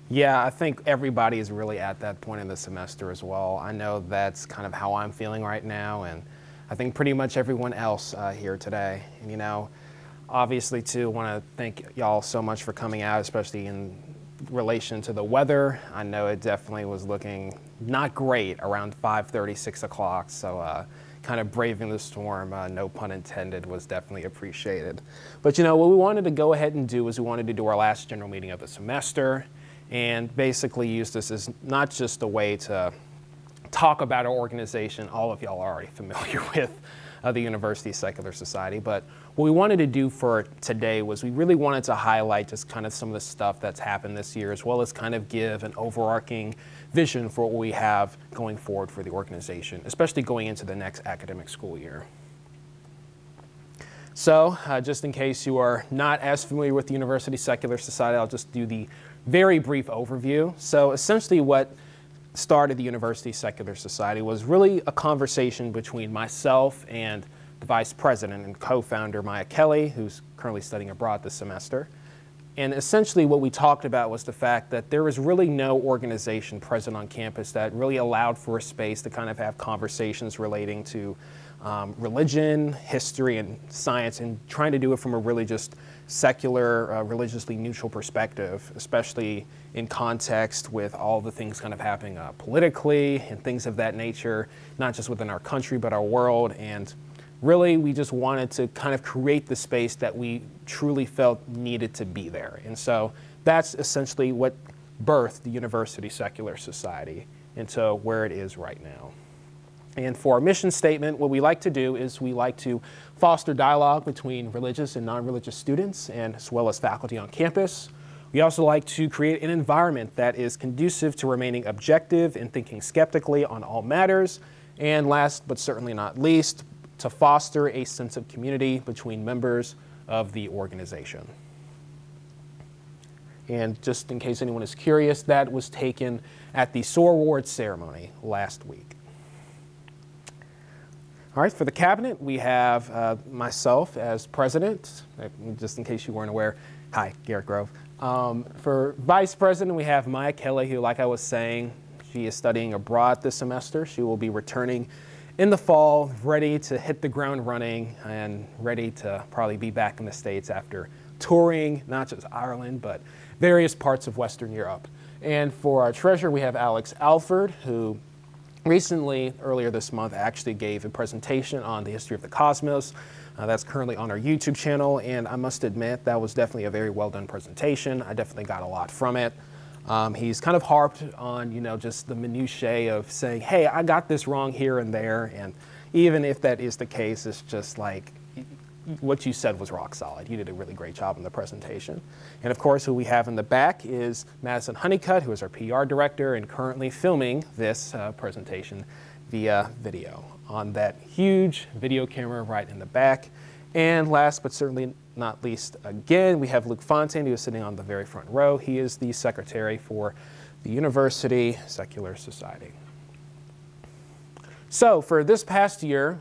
Yeah, I think everybody is really at that point in the semester as well. I know that's kind of how I'm feeling right now, and I think pretty much everyone else here today. And obviously too, want to thank y'all so much for coming out, especially in relation to the weather. I know it definitely was looking not great around 5:30, 6 o'clock, so kind of braving the storm, no pun intended, was definitely appreciated. But what we wanted to go ahead and do is we wanted to do our last general meeting of the semester and basically use this as not just a way to talk about our organization. All of y'all are already familiar with the University Secular Society, but what we wanted to do for today was we really wanted to highlight just kind of some of the stuff that's happened this year, as well as kind of give an overarching vision for what we have going forward for the organization, especially going into the next academic school year. So just in case you are not as familiar with the University Secular Society, I'll just do the very brief overview. So essentially what started the University Secular Society was really a conversation between myself and the vice president and co-founder Maya Kelly, who's currently studying abroad this semester. And essentially what we talked about was the fact that there was really no organization present on campus that really allowed for a space to kind of have conversations relating to religion, history, and science, and trying to do it from a really just secular, religiously neutral perspective, especially in context with all the things kind of happening politically and things of that nature, not just within our country, but our world. And really, we just wanted to kind of create the space that we truly felt needed to be there. And so that's essentially what birthed the University Secular Society into where it is right now. And for our mission statement, what we like to do is we like to foster dialogue between religious and non-religious students, and as well as faculty on campus. We also like to create an environment that is conducive to remaining objective and thinking skeptically on all matters. And last but certainly not least, to foster a sense of community between members of the organization. And just in case anyone is curious, that was taken at the SOAR Awards ceremony last week. All right, for the cabinet, we have myself as president. Just in case you weren't aware, hi, Garrett Grove. For vice president, we have Maya Kelly, who, like I was saying, she is studying abroad this semester. She will be returning in the fall, ready to hit the ground running and ready to probably be back in the States after touring, not just Ireland, but various parts of Western Europe. And for our treasurer, we have Alex Alford, who recently, earlier this month, actually gave a presentation on the history of the cosmos. That's currently on our YouTube channel, and I must admit that was definitely a very well done presentation. I definitely got a lot from it. He's kind of harped on, just the minutiae of saying, hey, I got this wrong here and there, and even if that is the case, it's just like, what you said was rock solid. You did a really great job in the presentation. And of course, who we have in the back is Madison Honeycutt, who is our PR director and currently filming this presentation via video on that huge video camera right in the back. And last but certainly not least, again, we have Luke Fontaine, who is sitting on the very front row. He is the secretary for the University Secular Society. So for this past year,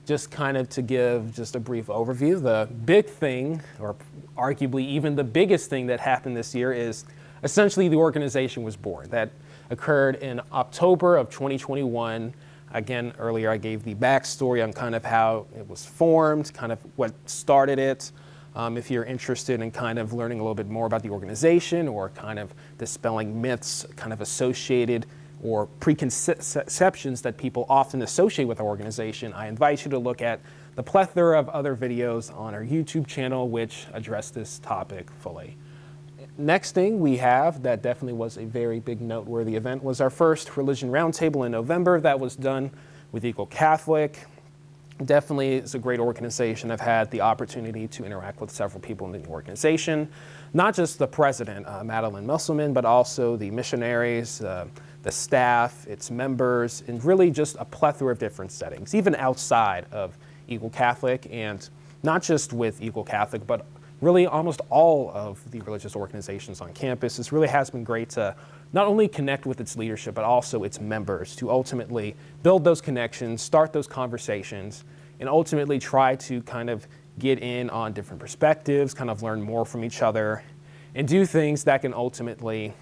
just kind of to give just a brief overview, the big thing, or arguably even the biggest thing that happened this year is essentially the organization was born. That occurred in October of 2021. Again, earlier I gave the backstory on kind of how it was formed, kind of what started it. If you're interested in kind of learning a little bit more about the organization or kind of dispelling myths kind of associated or preconceptions that people often associate with our organization, I invite you to look at the plethora of other videos on our YouTube channel which address this topic fully. Next thing we have that definitely was a very big noteworthy event was our first Religion Roundtable in November. That was done with Eagle Catholic. Definitely is a great organization. I've had the opportunity to interact with several people in the organization, not just the president, Madeline Musselman, but also the missionaries, the staff, its members, and really just a plethora of different settings, even outside of Eagle Catholic, and not just with Eagle Catholic, but really almost all of the religious organizations on campus. This really has been great to not only connect with its leadership, but also its members to ultimately build those connections, start those conversations, and ultimately try to kind of get in on different perspectives, kind of learn more from each other, and do things that can ultimately,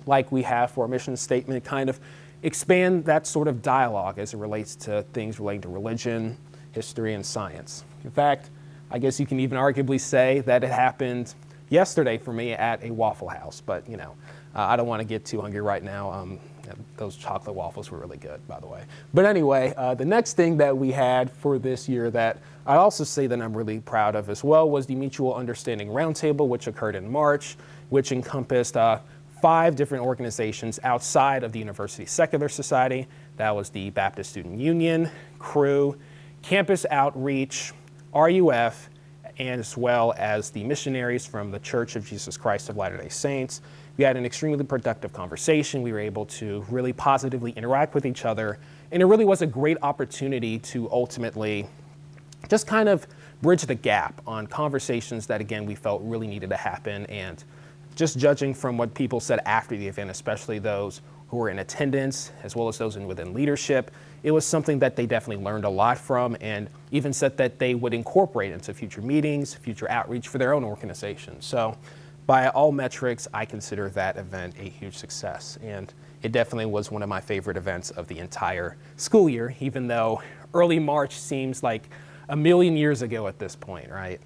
like we have for our mission statement, kind of expand that sort of dialogue as it relates to things relating to religion, history, and science. In fact, I guess you can even arguably say that it happened yesterday for me at a Waffle House, but you know, I don't want to get too hungry right now. Those chocolate waffles were really good, by the way. But anyway, the next thing that we had for this year that I also say that I'm really proud of as well was the Mutual Understanding Roundtable, which occurred in March, which encompassed 5 different organizations outside of the University Secular Society. That was the Baptist Student Union, Crew, Campus Outreach, RUF, and as well as the missionaries from the Church of Jesus Christ of Latter-day Saints. We had an extremely productive conversation. We were able to really positively interact with each other, and it really was a great opportunity to ultimately just kind of bridge the gap on conversations that, again, we felt really needed to happen. And just judging from what people said after the event, especially those who were in attendance, as well as those within leadership, it was something that they definitely learned a lot from, and even said that they would incorporate into future meetings, future outreach for their own organization. So by all metrics, I consider that event a huge success, and it definitely was one of my favorite events of the entire school year, even though early March seems like a million years ago at this point, right?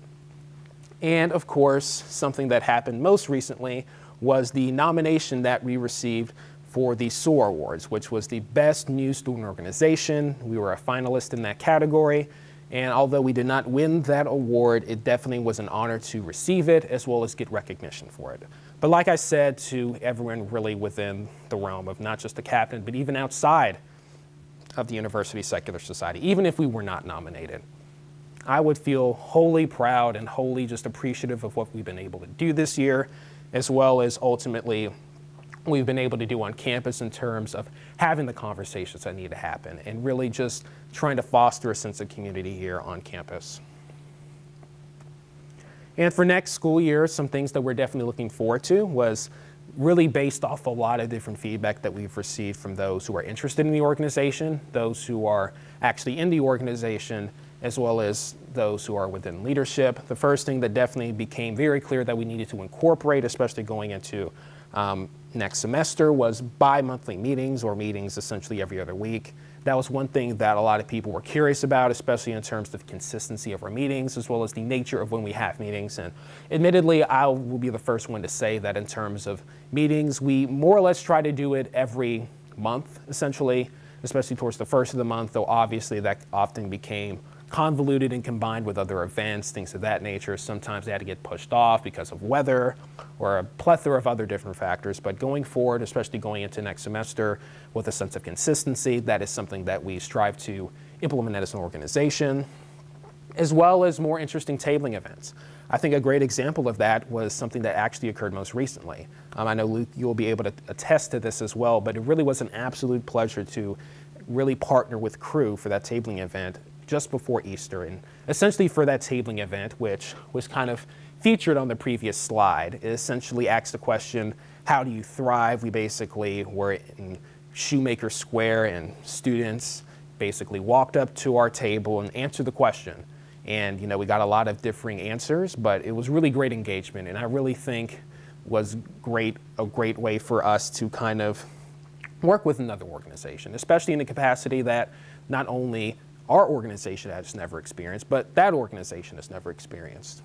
And of course, something that happened most recently was the nomination that we received for the SOAR Awards, which was the Best New Student Organization. We were a finalist in that category, and although we did not win that award, it definitely was an honor to receive it as well as get recognition for it. But like I said, to everyone really within the realm of not just the captain, but even outside of the University Secular Society, even if we were not nominated, I would feel wholly proud and wholly just appreciative of what we've been able to do this year, as well as ultimately we've been able to do on campus in terms of having the conversations that need to happen and really just trying to foster a sense of community here on campus. And for next school year, some things that we're definitely looking forward to was really based off a lot of different feedback that we've received from those who are interested in the organization, those who are actually in the organization, as well as those who are within leadership. The first thing that definitely became very clear that we needed to incorporate, especially going into next semester, was bi-monthly meetings, or meetings essentially every other week. That was one thing that a lot of people were curious about, especially in terms of consistency of our meetings, as well as the nature of when we have meetings. And admittedly, I will be the first one to say that in terms of meetings, we more or less try to do it every month, essentially, especially towards the first of the month, though obviously that often became convoluted and combined with other events, things of that nature. Sometimes they had to get pushed off because of weather or a plethora of other different factors. But going forward, especially going into next semester with a sense of consistency, that is something that we strive to implement as an organization, as well as more interesting tabling events. I think a great example of that was something that actually occurred most recently. I know, Luke, you'll be able to attest to this as well, but it really was an absolute pleasure to really partner with Crew for that tabling event just before Easter. And essentially for that tabling event, which was kind of featured on the previous slide, it essentially asked the question, how do you thrive? We basically were in Shoemaker Square, and students basically walked up to our table and answered the question. And you know, we got a lot of differing answers, but it was really great engagement, and I really think was a great way for us to kind of work with another organization, especially in the capacity that not only our organization has never experienced, but that organization has never experienced.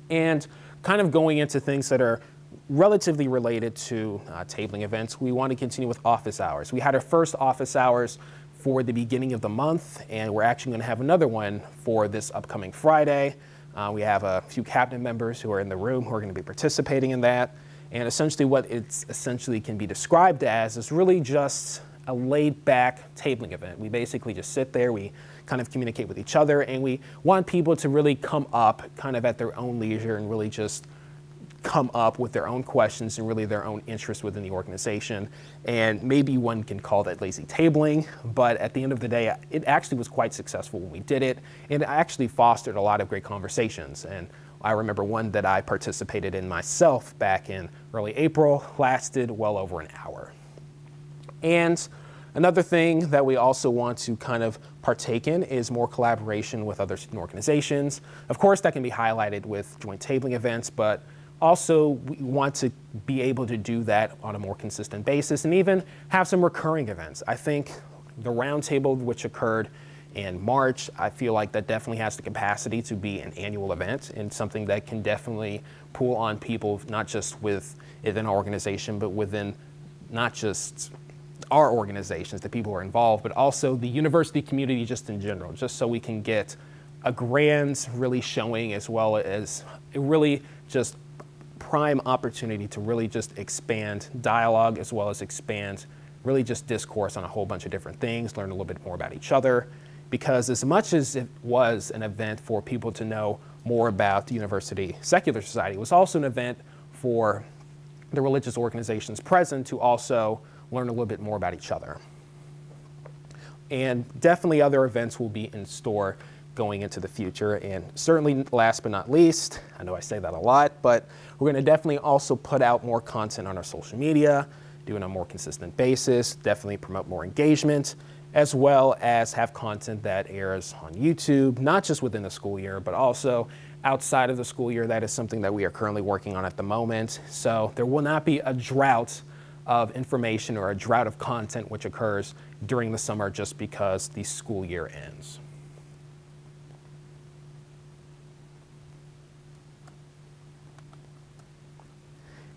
And kind of going into things that are relatively related to tabling events, we want to continue with office hours. We had our first office hours for the beginning of the month, and we're actually going to have another one for this upcoming Friday. We have a few cabinet members who are in the room who are going to be participating in that. And essentially what it essentially can be described as is really just a laid-back tabling event. We basically just sit there, we kind of communicate with each other, and we want people to really come up kind of at their own leisure and really just come up with their own questions and really their own interest within the organization. And maybe one can call that lazy tabling, but at the end of the day, it actually was quite successful when we did it, and it actually fostered a lot of great conversations. And I remember one that I participated in myself back in early April, lasted well over an hour. And another thing that we also want to kind of partake in is more collaboration with other student organizations. Of course, that can be highlighted with joint tabling events, but also, we want to be able to do that on a more consistent basis and even have some recurring events. I think the roundtable, which occurred in March, I feel like that definitely has the capacity to be an annual event and something that can definitely pull on people, not just within our organization, but within not just our organizations, the people who are involved, but also the university community just in general, just so we can get a grand really showing, as well as a really just prime opportunity to really just expand dialogue, as well as expand really just discourse on a whole bunch of different things, learn a little bit more about each other. Because as much as it was an event for people to know more about the University Secular Society, it was also an event for the religious organizations present to also learn a little bit more about each other. And definitely other events will be in store going into the future. And certainly last but not least, I know I say that a lot, but we're going to definitely also put out more content on our social media, do it on a more consistent basis, definitely promote more engagement, as well as have content that airs on YouTube, not just within the school year, but also outside of the school year. That is something that we are currently working on at the moment. So there will not be a drought of information or a drought of content which occurs during the summer just because the school year ends.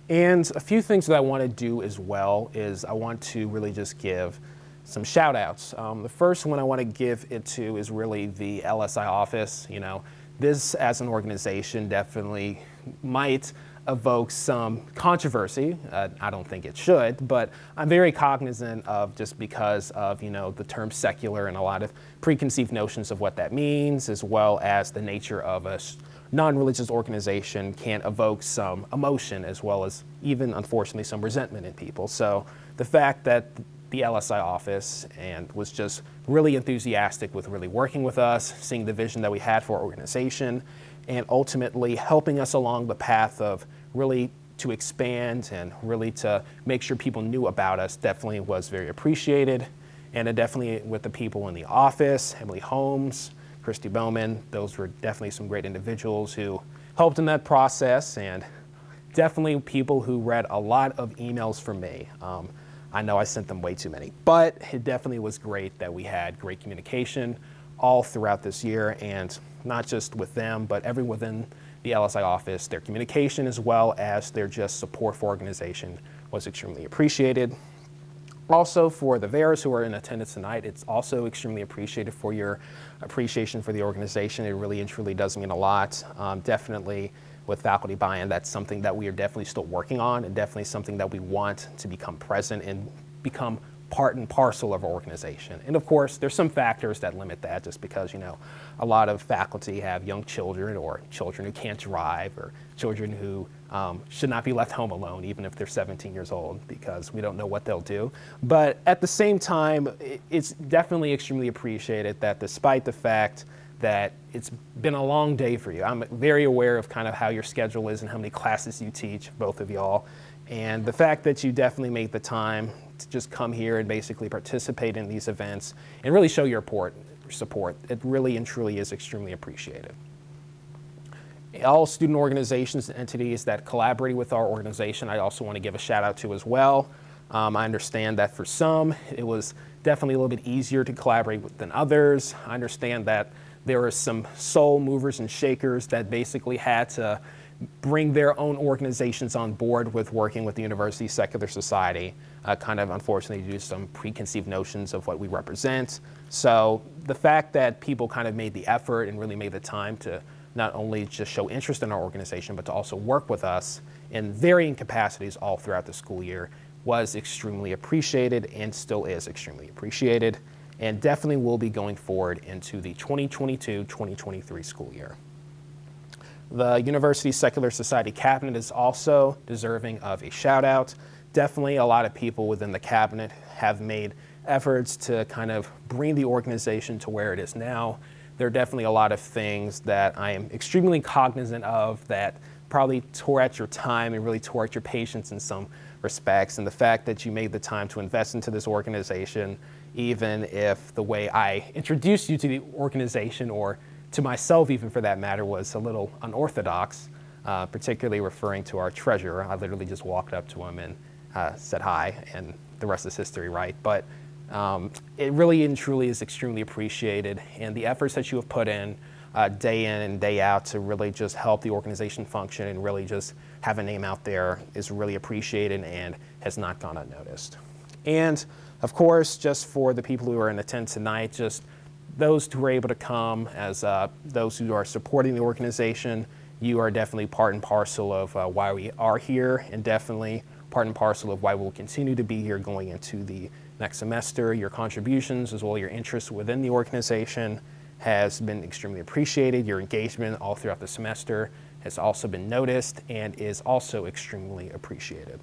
And a few things that I want to do as well is I want to really just give some shout outs. The first one I want to give it to is really the LSI office. You know, this as an organization definitely might evoke some controversy. I don't think it should, but I'm very cognizant of, just because of, you know, the term secular and a lot of preconceived notions of what that means, as well as the nature of a non-religious organization can evoke some emotion, as well as even, unfortunately, some resentment in people. So the fact that the LSI office and was just really enthusiastic with really working with us, seeing the vision that we had for our organization, and ultimately helping us along the path of really to expand and really to make sure people knew about us, definitely was very appreciated. And it definitely, with the people in the office, Emily Holmes, Christy Bowman, those were definitely some great individuals who helped in that process, and definitely people who read a lot of emails from me. I know I sent them way too many, but it definitely was great that we had great communication all throughout this year, and not just with them, but everyone within the LSI office. Their communication, as well as their just support for organization, was extremely appreciated. Also, for the VARs who are in attendance tonight, it's also extremely appreciated for your appreciation for the organization. It really and truly does mean a lot. Definitely with faculty buy-in, that's something that we are definitely still working on, and definitely something that we want to become present and become part and parcel of our organization. And of course, there's some factors that limit that, just because, you know, a lot of faculty have young children, or children who can't drive, or children who should not be left home alone, even if they're 17 years old, because we don't know what they'll do. But at the same time, it's definitely extremely appreciated that, despite the fact that it's been a long day for you, I'm very aware of kind of how your schedule is and how many classes you teach, both of y'all. And the fact that you definitely made the time to just come here and basically participate in these events and really show your support, it really and truly is extremely appreciated. All student organizations and entities that collaborated with our organization, I also want to give a shout out to as well. I understand that for some, it was definitely a little bit easier to collaborate with than others. I understand that there were some sole movers and shakers that basically had to bring their own organizations on board with working with the University Secular Society, kind of unfortunately due to some preconceived notions of what we represent. So the fact that people kind of made the effort and really made the time to not only just show interest in our organization, but to also work with us in varying capacities all throughout the school year was extremely appreciated, and still is extremely appreciated, and definitely will be going forward into the 2022-2023 school year. The University Secular Society Cabinet is also deserving of a shout out. Definitely a lot of people within the cabinet have made efforts to kind of bring the organization to where it is now. There are definitely a lot of things that I am extremely cognizant of that probably tore at your time and really tore at your patience in some respects. And the fact that you made the time to invest into this organization, even if the way I introduced you to the organization, or to myself even for that matter, was a little unorthodox, particularly referring to our treasurer. I literally just walked up to him and said hi, and the rest is history, right? But it really and truly is extremely appreciated, and the efforts that you have put in day in and day out to really just help the organization function and really just have a name out there is really appreciated and has not gone unnoticed. And of course, just for the people who are in attendance tonight, just those who were able to come as those who are supporting the organization, you are definitely part and parcel of why we are here, and definitely part and parcel of why we'll continue to be here going into the next semester. Your contributions as well as your interest within the organization has been extremely appreciated. Your engagement all throughout the semester has also been noticed and is also extremely appreciated.